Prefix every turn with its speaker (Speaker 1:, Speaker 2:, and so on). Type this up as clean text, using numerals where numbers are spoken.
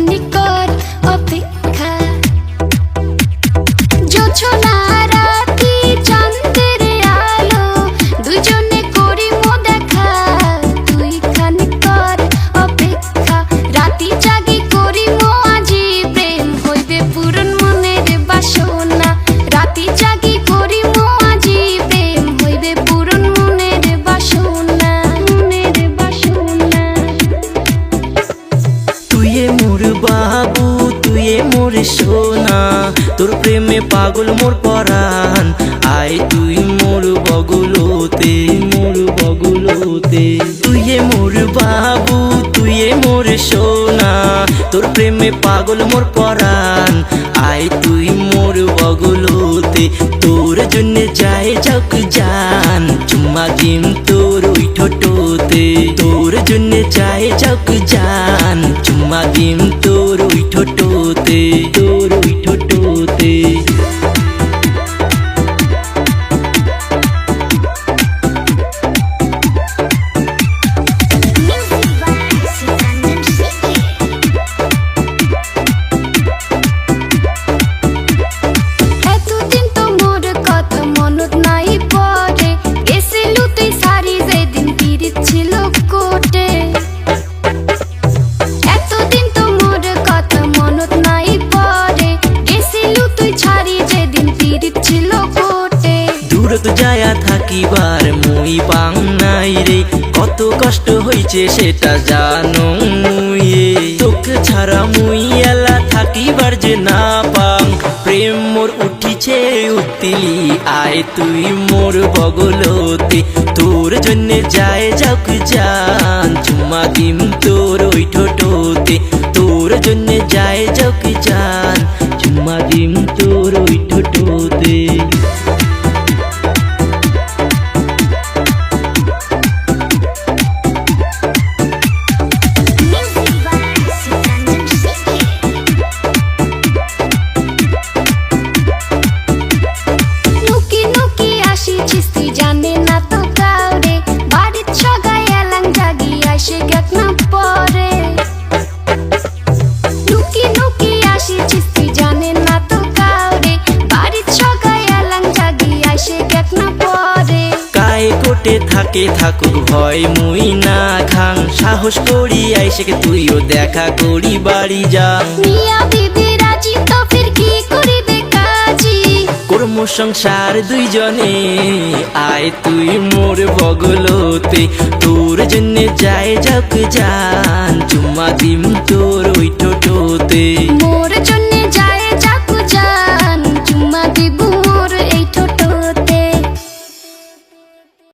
Speaker 1: খানি কর অপেক্ষা। জোছনা রাতি চাঁদের আলো দুজনে করিব দেখা, তুই খানি কর অপেক্ষা। রাতি জাগি করিব আজি প্রেম হইবে পূরণ মনের বাসনা। রাতি জাগি করিব আজি প্রেম হইবে পূরণ মনের বাসনা, মনের বাসনা।
Speaker 2: তুইয়ে মোর বাবু তুইয়ে মোর সোনা, তোর প্রেমে পাগল মোর পরাণ। আয় তুই মোর বগলতে, মোর বগলতে। তুইয়ে মোর বাবু তুইয়ে মোর সোনা, তোর প্রেমে পাগল মোর পরাণ। আয় তুই মোর বগলতে, তোর জন্য যায় যাক জান। চুম্মা দিম তোর ওই ঠোঁটতে, তোর জন্য যায় যাক জান। চুম্মা দিম তোর ওই ঠোঁটতে, তোর ওই ঠোঁটতে।
Speaker 1: এতদিন তো মোর কথা মনত নাই পড়ে, গেছিলু তুই সারি যেদিন পিরিত ছিল কোটে। এতদিন তো মোর কথা মনত নাই পড়ে, গেছিলু তুই ছাড়ি যেদিন পিরিত ছিল কোটে।
Speaker 2: দূরত যায়া থাকিবার মুই পাং নাই রে, কত কষ্ট হইছে সেটা জানো মুইয়ে। তোকে ছাড়া মুই এলা থাকিবার যে না পাং, প্রেম মোর উঠিছে উত্তিলি। আয় তুই মোর বগলতে, তোর জন্য যায় যাক জান। চুম্মা দিম তোর ওই ঠোঁটতে, তোর জন্য যায় যাক জান। চুম্মা দিম তোর ওই ঠোঁটতে।
Speaker 1: নুকি নুকি আসিছিস তুই জানে না তো কাউরে, বাড়ির সগাই এলাং জাগি আসে গেট না পরে। নুকি নুকি আসিছিস তুই জানে না তো কাউরে, বাড়ির সগাই এলাং জাগি আসে গেট না পরে।
Speaker 2: কায় কোটে থাকে থাকুক ভয় মুই না খাং, সাহস করি আইসে তুইও দেখা করি বাড়ি যা।
Speaker 1: মিয়া বিবি রাজি তো ফির কি করিবে কাজী,
Speaker 2: কর্ম সংসার দুইজনে। আয় তুই মোর বগলতে, তোর জন্য যায় যাক জান। চুম্মা দিম তোর ওই ঠোঁটতে।